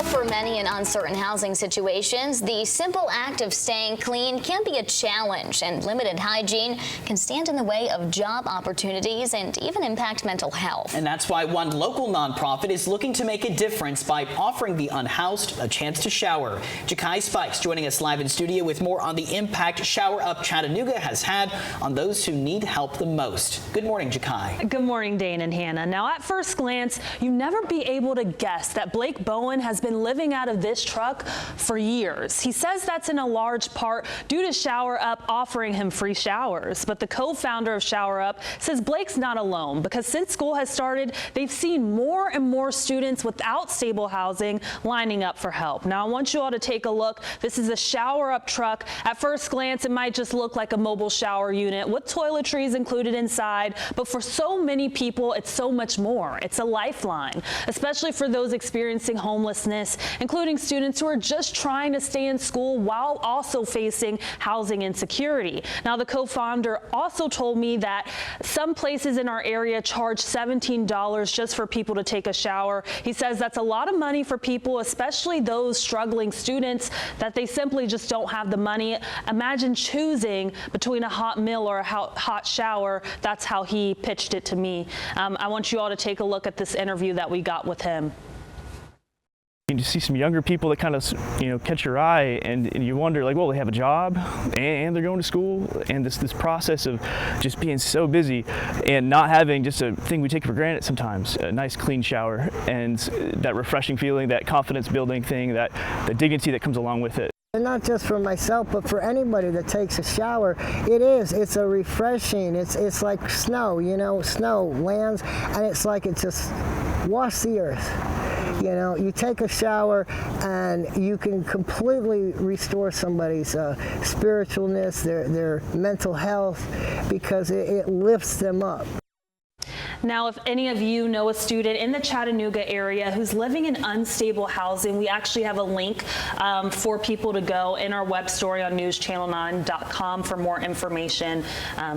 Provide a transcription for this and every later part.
For many in uncertain housing situations, the simple act of staying clean can be a challenge, and limited hygiene can stand in the way of job opportunities and even impact mental health. And that's why one local nonprofit is looking to make a difference by offering the unhoused a chance to shower. Ja'Kai Spikes joining us live in studio with more on the impact Shower Up Chattanooga has had on those who need help the most. Good morning, Ja'Kai. Good morning, Dane and Hannah. Now, at first glance, you'd never be able to guess that Blake Bowen has been living out of this truck for years. He says that's in a large part due to Shower Up offering him free showers. But the co-founder of Shower Up says Blake's not alone, because since school has started, they've seen more and more students without stable housing lining up for help. Now, I want you all to take a look. This is a Shower Up truck. At first glance, it might just look like a mobile shower unit with toiletries included inside, but for so many people, it's so much more. It's a lifeline, especially for those experiencing homelessness, including students who are just trying to stay in school while also facing housing insecurity. Now, the co-founder also told me that some places in our area charge $17 just for people to take a shower. He says that's a lot of money for people, especially those struggling students, that they simply just don't have the money. Imagine choosing between a hot meal or a hot shower. That's how he pitched it to me. I want you all to take a look at this interview that we got with him. You see some younger people that kind of, catch your eye, and you wonder, like, well, they have a job and they're going to school, and this process of just being so busy and not having just a thing we take for granted sometimes, a nice clean shower, and that refreshing feeling, that confidence building thing, that the dignity that comes along with it. And not just for myself, but for anybody that takes a shower, it's a refreshing, it's like snow, snow lands, and it's like it just washes the earth. You take a shower and you can completely restore somebody's spiritualness, their mental health, because it lifts them up. Now, if any of you know a student in the Chattanooga area who's living in unstable housing, we actually have a link for people to go in our web story on newschannel9.com for more information.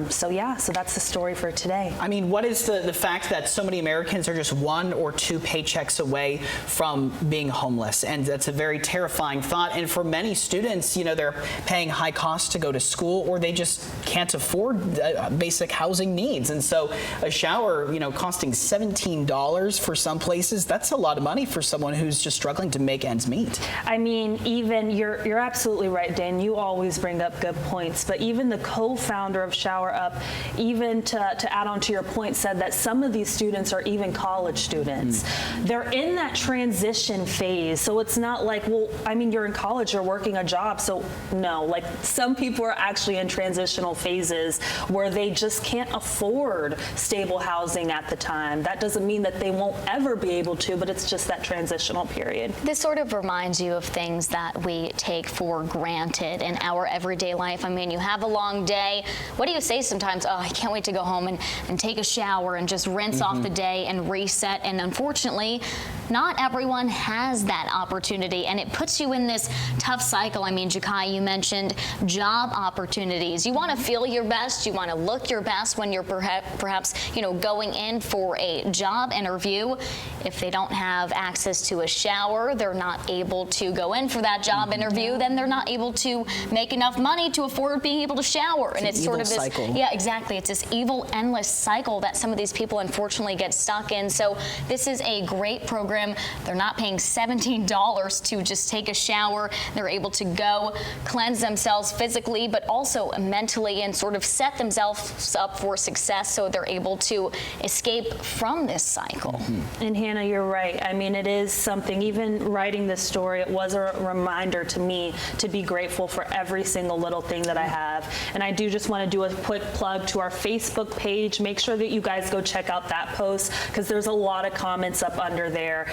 So that's the story for today. I mean, what is the fact that so many Americans are just 1 or 2 paychecks away from being homeless? And that's a very terrifying thought. And for many students, they're paying high costs to go to school, or they just can't afford basic housing needs. And so a shower, costing $17 for some places, that's a lot of money for someone who's just struggling to make ends meet. I mean, even you're absolutely right, Dan. You always bring up good points, but even the co-founder of Shower Up, even to add on to your point, said that some of these students are even college students. They're in that transition phase, so it's not like, well, I mean, you're in college, you're working a job, so no, like some people are actually in transitional phases where they just can't afford stable housing at the time. That doesn't mean that they won't ever be able to, but it's just that transitional period. This sort of reminds you of things that we take for granted in our everyday life. I mean, you have a long day. What do you say sometimes? Oh, I can't wait to go home and take a shower and just rinse off the day and reset. And unfortunately, not everyone has that opportunity, and it puts you in this tough cycle. I mean, Ja'Kai, you mentioned job opportunities. You want to feel your best. You want to look your best when you're perhaps going in for a job interview. If they don't have access to a shower, they're not able to go in for that job interview, then they're not able to make enough money to afford being able to shower. And it's sort of this cycle. Yeah, exactly. It's this evil, endless cycle that some of these people unfortunately get stuck in. So this is a great program. They're not paying $17 to just take a shower. They're able to go cleanse themselves physically, but also mentally, and sort of set themselves up for success so they're able to escape from this cycle. And Hannah, you're right. I mean, it is something, even writing this story, it was a reminder to me to be grateful for every single little thing that I have. And I do just want to do a quick plug to our Facebook page. Make sure that you guys go check out that post, because there's a lot of comments up under there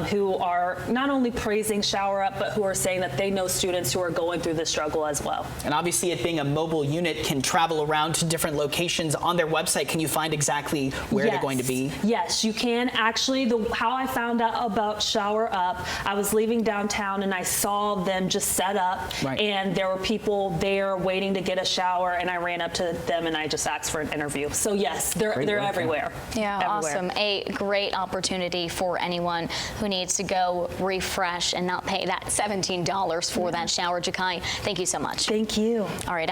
who are not only praising Shower Up, but who are saying that they know students who are going through this struggle as well. And obviously, it being a mobile unit can travel around to different locations. On their website, can you find exactly where they're going to be? Yes, you can. Actually, how I found out about Shower Up, I was leaving downtown and I saw them just set up, and there were people there waiting to get a shower, and I ran up to them and I just asked for an interview. So yes, they're everywhere. Yeah, awesome. A great opportunity for anyone someone who needs to go refresh and not pay that $17 for that shower. Jakai, thank you so much. Thank you. All right.